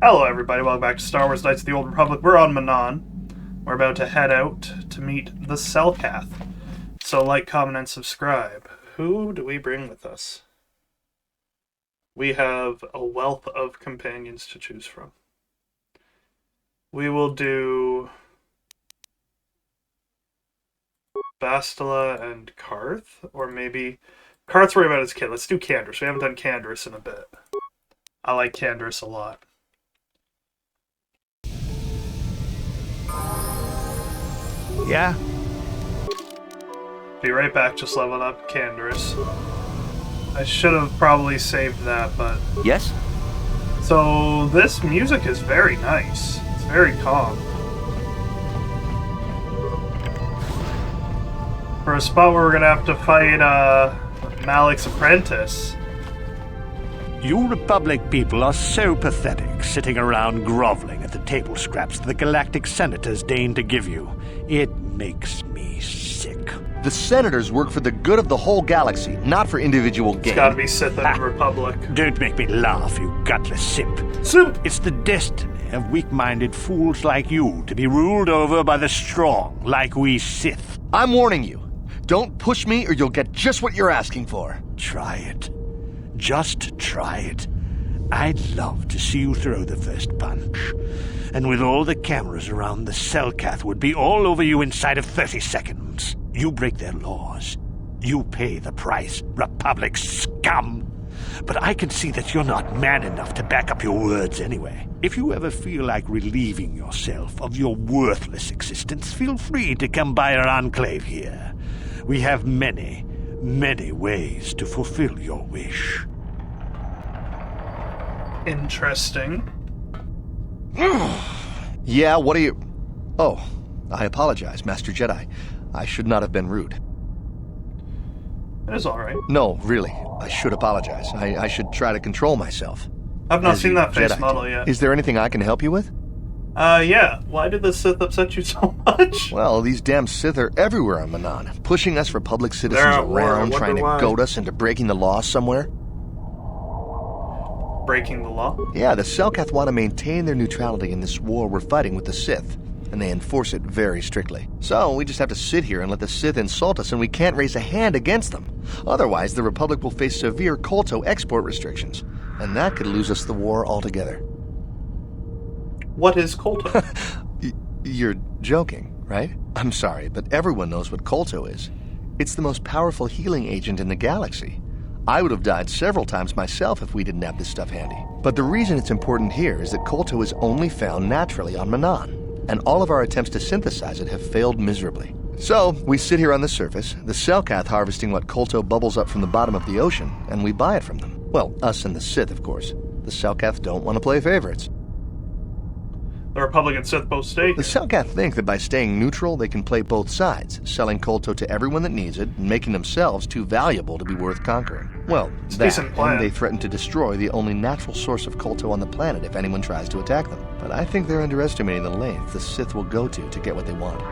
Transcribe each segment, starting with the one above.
Hello everybody, welcome back to Star Wars Knights of the Old Republic. We're on Manaan. We're about to head out to meet the Selkath. So like, comment, and subscribe. Who do we bring with us? We have a wealth of companions to choose from. We will do Bastila and Karth, or maybe Karth's worried about his kid. Let's do Canderous. We haven't done Canderous in a bit. I like Canderous a lot. Yeah? Be right back, just leveling up Canderous. I should have probably saved that, but... Yes? So, this music is very nice. It's very calm. For a spot where we're gonna have to fight, Malik's apprentice. You Republic people are so pathetic, sitting around groveling at the table scraps the galactic senators deign to give you. It makes me sick. The senators work for the good of the whole galaxy, not for individual gain. It's gotta be Sith and Republic. Don't make me laugh, you gutless simp. Simp! It's the destiny of weak-minded fools like you to be ruled over by the strong, like we Sith. I'm warning you. Don't push me or you'll get just what you're asking for. Try it. Just try it. I'd love to see you throw the first punch. And with all the cameras around, the Selkath would be all over you inside of 30 seconds. You break their laws. You pay the price, Republic scum. But I can see that you're not man enough to back up your words anyway. If you ever feel like relieving yourself of your worthless existence, feel free to come by our enclave here. We have many, many ways to fulfill your wish. Interesting. Yeah, what are you... Oh, I apologize, Master Jedi. I should not have been rude. It is alright. No, really, I should apologize. I should try to control myself. I've not As seen you that face Jedi model do. yet. Is there anything I can help you with? Yeah. Why did the Sith upset you so much? Well, these damn Sith are everywhere on Manaan, pushing us Republic citizens They're at war. I around, wonder trying to why. goad us into breaking the law somewhere. Breaking the law? Yeah, the Selkath want to maintain their neutrality in this war we're fighting with the Sith, and they enforce it very strictly. So we just have to sit here and let the Sith insult us, and we can't raise a hand against them. Otherwise, the Republic will face severe Kolto export restrictions, and that could lose us the war altogether. What is Kolto? You're joking, right? I'm sorry, but everyone knows what Kolto is. It's the most powerful healing agent in the galaxy. I would have died several times myself if we didn't have this stuff handy. But the reason it's important here is that Kolto is only found naturally on Manaan, and all of our attempts to synthesize it have failed miserably. So, we sit here on the surface, the Selkath harvesting what Kolto bubbles up from the bottom of the ocean, and we buy it from them. Well, us and the Sith, of course. The Selkath don't want to play favorites. The Republic and Sith both stake. The Selkath think that by staying neutral, they can play both sides, selling Kolto to everyone that needs it, and making themselves too valuable to be worth conquering. Well, It's a that, decent plan. and they threaten to destroy the only natural source of Kolto on the planet if anyone tries to attack them. But I think they're underestimating the length the Sith will go to get what they want.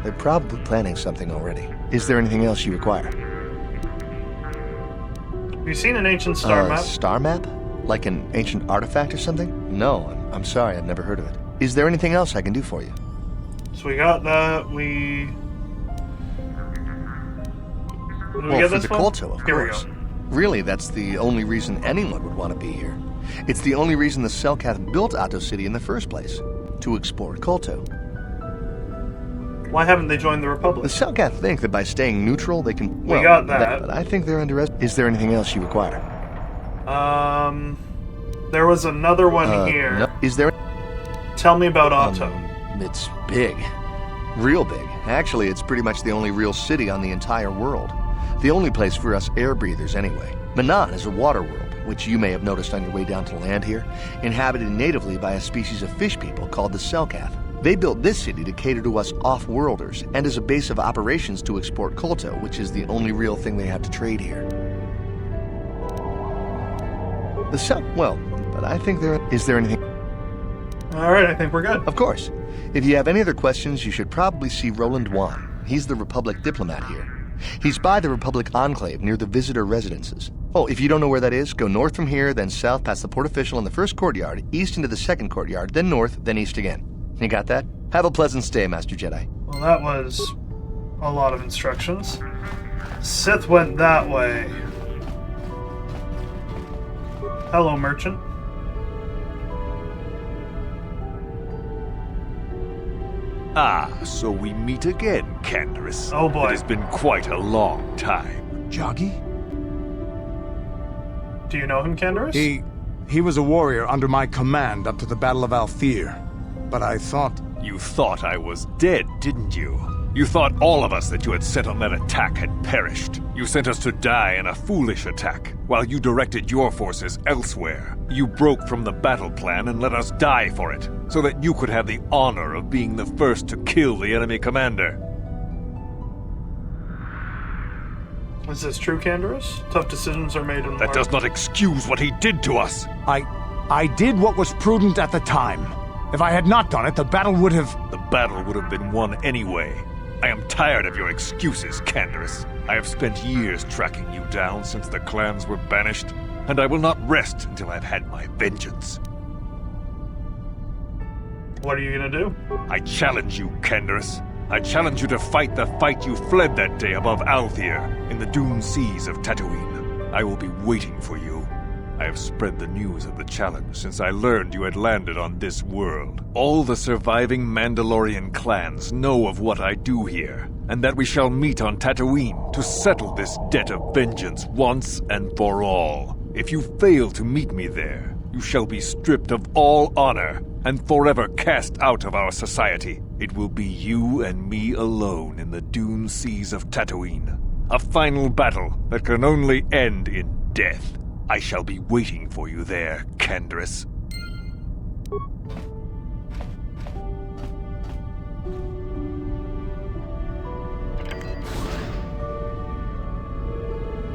They're probably planning something already. Is there anything else you require? Have you seen an ancient star map? Star map? Like an ancient artifact or something? No, I'm sorry, I've never heard of it. Is there anything else I can do for you? So we got that, Did we Well, get for this the one? Kolto, of Here course. we go. Really, that's the only reason anyone would want to be here. It's the only reason the Selkath built Ahto City in the first place, to explore Kolto. Why haven't they joined the The Republic? Selkath think that by staying neutral, they can... We got that. But I think they're underestimating... Is there anything else you require? There was another one here. No. Is there... Tell me about Ahto. It's big. Real big. Actually, it's pretty much the only real city on the entire world. The only place for us air breathers, anyway. Manaan is a water world, which you may have noticed on your way down to land here, inhabited natively by a species of fish people called the Selkath. They built this city to cater to us off-worlders, and as a base of operations to export Kolto, which is the only real thing they have to trade here. Well, but I think there... Is there anything... Alright, I think we're good. Of course. If you have any other questions, you should probably see Roland Wan. He's the Republic diplomat here. He's by the Republic Enclave near the visitor residences. Oh, if you don't know where that is, go north from here, then south past the port official in the first courtyard, east into the second courtyard, then north, then east again. You got that? Have a pleasant stay, Master Jedi. Well, that was a lot of instructions. Sith went that way. Hello, merchant. Ah, so we meet again, Canderous. Oh boy. It has been quite a long time. Jagi? Do you know him, Canderous? He was a warrior under my command up to the Battle of Althir. But I thought... You thought I was dead, didn't you? You thought all of us that you had sent on that attack had perished. You sent us to die in a foolish attack, while you directed your forces elsewhere. You broke from the battle plan and let us die for it, so that you could have the honor of being the first to kill the enemy commander. Is this true, Canderous? Tough decisions are made in war. That does not excuse what he did to us. I did what was prudent at the time. If I had not done it, the battle would have... The battle would have been won anyway. I am tired of your excuses, Canderous. I have spent years tracking you down since the clans were banished, and I will not rest until I've had my vengeance. What are you gonna do? I challenge you, Canderous. I challenge you to fight the fight you fled that day above Althir, in the dune seas of Tatooine. I will be waiting for you. I have spread the news of the challenge since I learned you had landed on this world. All the surviving Mandalorian clans know of what I do here, and that we shall meet on Tatooine to settle this debt of vengeance once and for all. If you fail to meet me there, you shall be stripped of all honor and forever cast out of our society. It will be you and me alone in the dune seas of Tatooine. A final battle that can only end in death. I shall be waiting for you there, Canderous.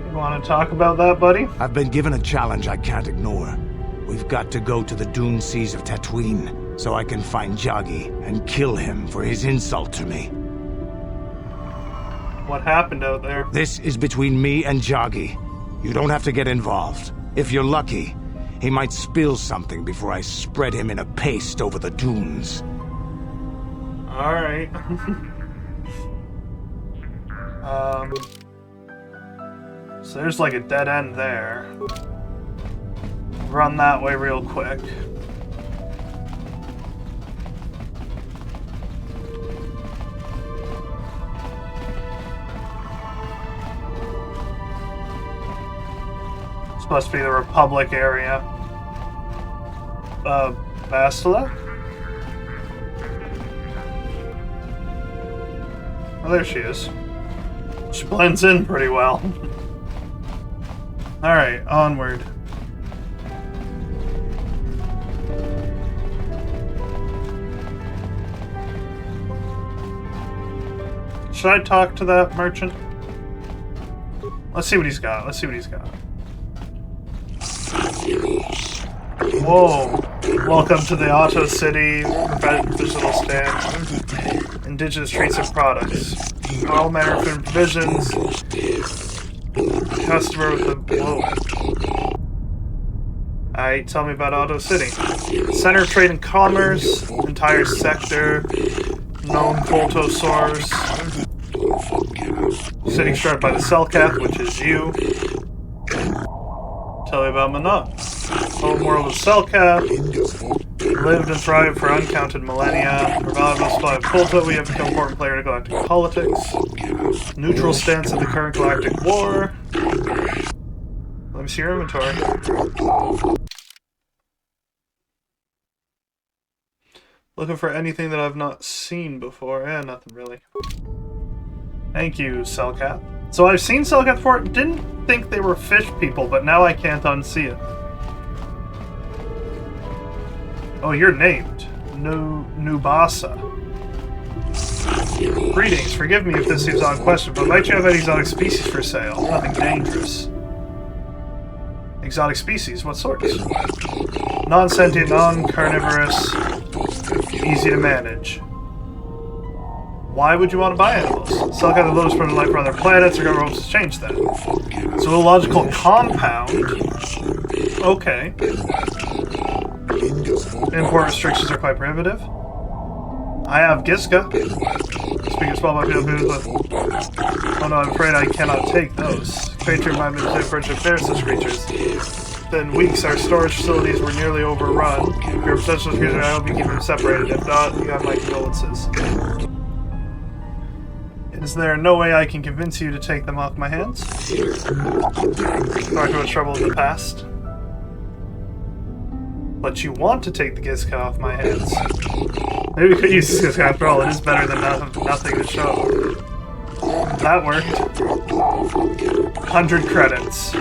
You want to talk about that, buddy? I've been given a challenge I can't ignore. We've got to go to the dune seas of Tatooine, so I can find Jagi and kill him for his insult to me. What happened out there? This is between me and Jagi. You don't have to get involved. If you're lucky, he might spill something before I spread him in a paste over the dunes. Alright. So there's like a dead end there. Run that way real quick. This must be the Republic area. Bastila? Oh, there she is. She blends in pretty well. Alright, onward. Should I talk to that merchant? Let's see what he's got. Let's see what he's got. Whoa. Welcome to the Ahto City Provisional Stand. Indigenous treats and products. All manner of food and provisions. Customer with the... Whoa. Alright, tell me about Ahto City. Center of Trade and Commerce. Entire sector. Known Koltosaurs. City struck by the Selkath, which is you. Tell me about Manaan. Homeworld of Selkath. Lived and thrived for uncounted millennia. Provided a supply of Kolto, we have become important player in galactic politics. Neutral stance in the current galactic war. Let me see your inventory. Looking for anything that I've not seen before. Nothing really. Thank you, Selkath. So I've seen Selkath before. Didn't think they were fish people, but now I can't unsee it. Oh, you're named. Nubasa. Greetings. Forgive me if this seems odd question, but might you have any exotic species for sale? Nothing dangerous. Exotic species? What sorts? Non-sentient, non-carnivorous. Easy to manage. Why would you want to buy animals? Selkath and Lotus spread life from other planets, or government hopes to change that. Zoological compound. Okay. Import restrictions are quite prohibitive. I have Giska. Speaking of small by people with... Oh no, I'm afraid I cannot take those. Creature remind me to friendship bear such creatures. Within weeks, our storage facilities were nearly overrun. If you're obsessed with creatures, I hope you keep them separated. If not, you have my condolences. Is there no way I can convince you to take them off my hands? Far too much trouble in the past. But you want to take the Giska off my hands. Maybe we could use this Giska after all. It is better than nothing to show. That worked. 100 credits.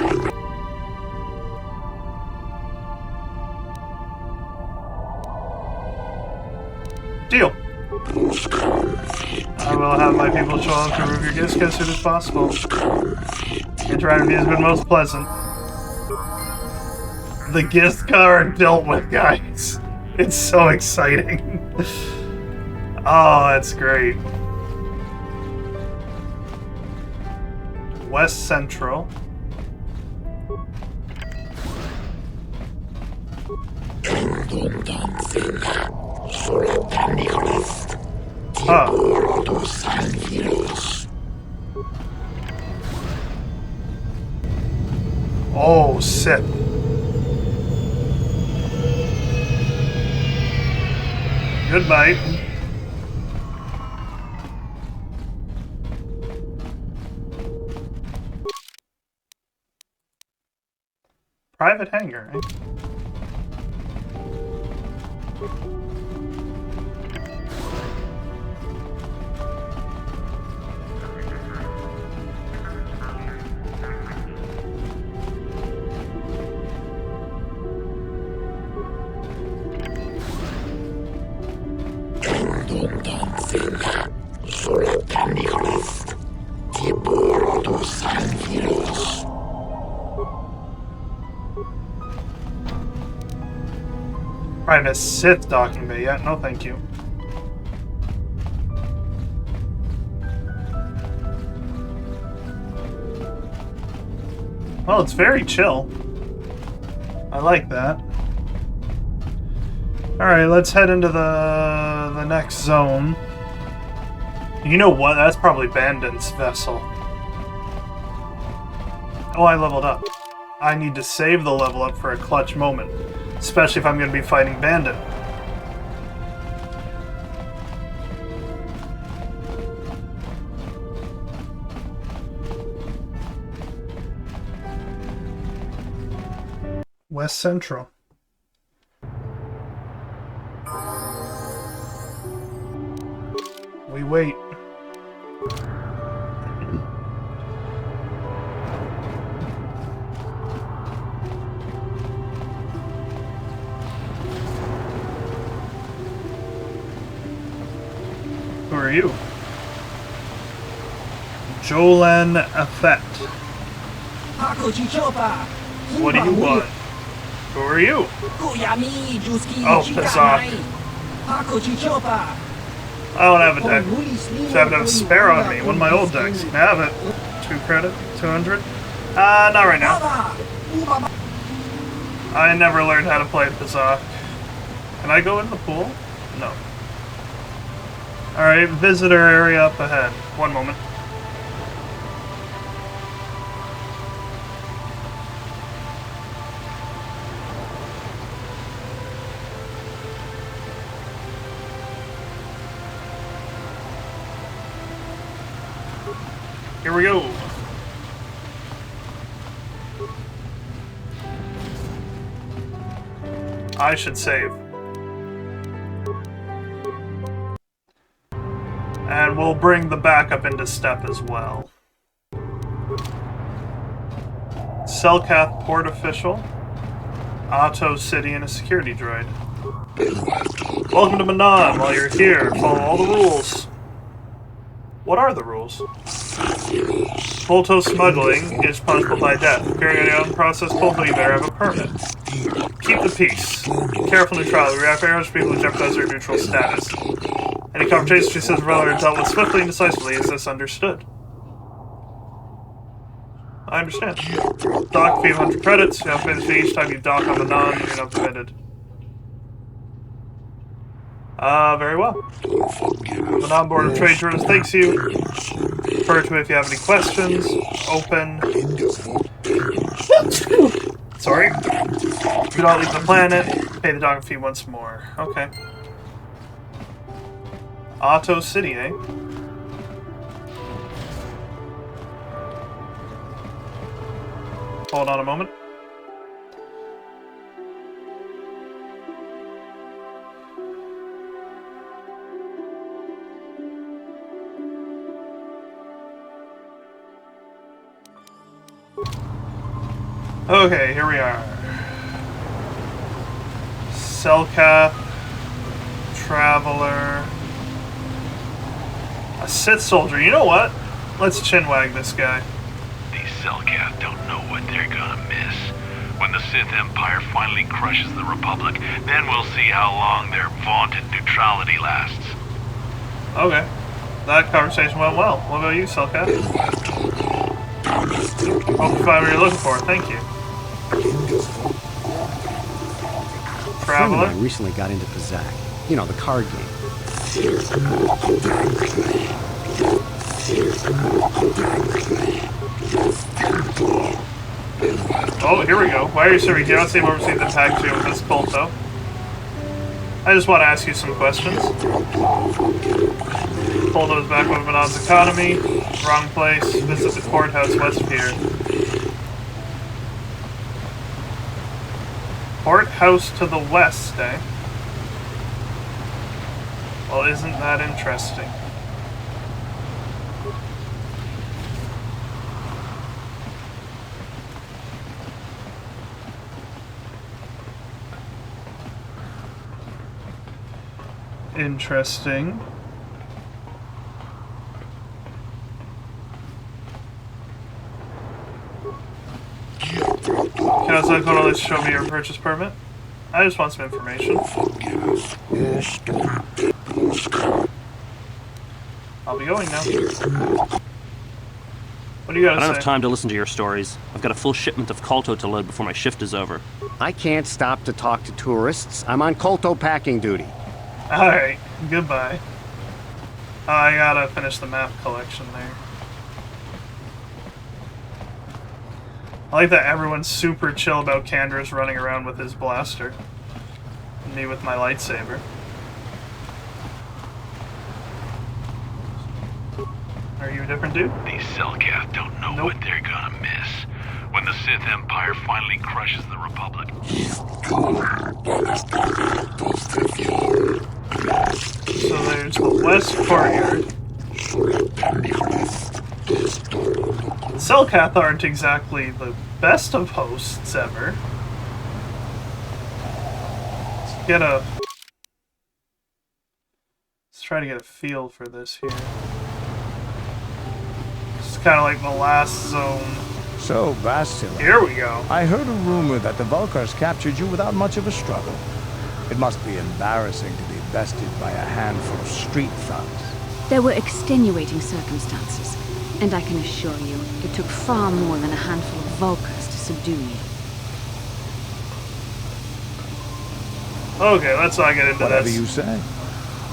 Deal. I will have my people show up to remove your Giska as soon as possible. Interacting with you has been most pleasant. The Giska are dealt with, guys. It's so exciting. Oh, that's great. West Central. Huh. Oh, sip. Good night. Private hangar, eh? Private Sith docking bay yet? No, thank you. Well, it's very chill. I like that. Alright, let's head into the next zone. You know what? That's probably Bandon's vessel. Oh, I leveled up. I need to save the level up for a clutch moment. Especially if I'm going to be fighting Bandon. West Central. We wait. Who are you? Jolan Affet. What do you want? Who are you? Oh, Pazak. I don't have a deck. Just happen to have a spare on me. One of my old decks. Can I have it? 2 credit? 200? Not right now. I never learned how to play Pazak. Can I go in the pool? No. Alright, visitor area up ahead. One moment. Here we go. I should save. And we'll bring the backup into step as well. Selkath Port Official. Ahto City and a security droid. Welcome to Manaan. While you're here, follow all the rules. What are the rules? Colto smuggling is punishable by death. Carrying out unprocessed Colto, you better have a permit. Keep the peace. Careful neutrality. React arrows to people who jeopardize their neutral status. Any confrontations she says relevant are dealt with swiftly and decisively. Is this understood? I understand. Dock fee of 100 credits. You have to pay this fee each time you dock on Manaan. You're not permitted. Very well. Manaan Board of Trade Tourists thanks you. Refer to it if you have any questions. Open. Sorry. Do not leave the planet. Pay the docking fee once more. Okay. Ahto City, eh? Hold on a moment. Okay, here we are. Selkath, Traveler, a Sith soldier. You know what? Let's chinwag this guy. These Selkath don't know what they're gonna miss. When the Sith Empire finally crushes the Republic, then we'll see how long their vaunted neutrality lasts. Okay. That conversation went well. What about you, Selkath? Hope you find what you're looking for. Thank you. Traveler? I recently got into Pizzac. You know, the card game. Oh, here we go. Why are you serving? You don't seem overseeing the package with this Colto. I just want to ask you some questions. Colto is back with Manaan's economy. Wrong place. Visit the courthouse west of here. Courthouse to the west, eh? Well, isn't that interesting? Interesting. Can I also go to show me your purchase permit? I just want some information. I'll be going now. What do you gotta say? I don't have time to listen to your stories. I've got a full shipment of Colto to load before my shift is over. I can't stop to talk to tourists. I'm on Colto packing duty. Alright, goodbye. I gotta finish the map collection there. I like that everyone's super chill about Canderous running around with his blaster. And me with my lightsaber. Are you a different dude? These Selkath don't know what they're gonna miss. When the Sith Empire finally crushes the Republic. So there's the West Courtyard. Selkath aren't exactly the best of hosts ever. Let's try to get a feel for this here. It's kind of like the last zone. So, Bastila. Here we go. I heard a rumor that the Vulkars captured you without much of a struggle. It must be embarrassing to be bested by a handful of street thugs. There were extenuating circumstances, and I can assure you, it took far more than a handful of Vulkars to subdue me. Okay, let's not get into Whatever this. you say.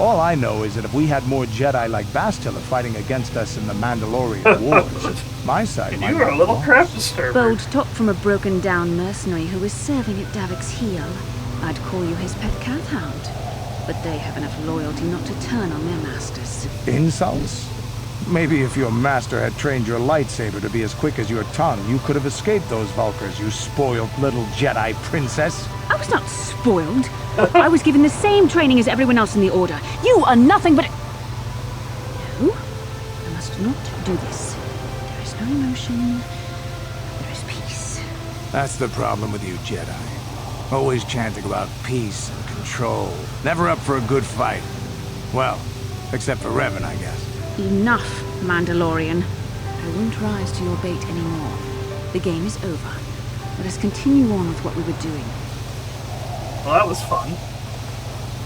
All I know is that if we had more Jedi like Bastila fighting against us in the Mandalorian Wars, my side might You are a not little lost. Bold crap disturber. talk from a broken-down mercenary who was serving at Davik's heel. I'd call you his pet cat hound. But they have enough loyalty not to turn on their masters. Insults? Maybe if your master had trained your lightsaber to be as quick as your tongue, you could have escaped those Vulkars, you spoiled little Jedi princess. I was not spoiled. I was given the same training as everyone else in the Order. You are nothing but... No, I must not do this. There is no emotion. There is peace. That's the problem with you Jedi. Always chanting about peace and control. Never up for a good fight. Well, except for Revan, I guess. Enough, Mandalorian. I won't rise to your bait anymore. The game is over. Let us continue on with what we were doing. Well, that was fun.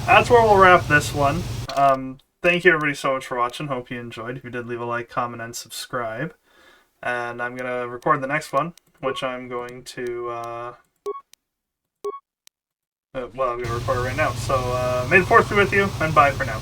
That's where we'll wrap this one. Thank you everybody so much for watching. Hope you enjoyed. If you did, leave a like, comment, and subscribe. And I'm going to record the next one, which I'm going to... I'm going to record it right now. So, may the 4th be with you, and bye for now.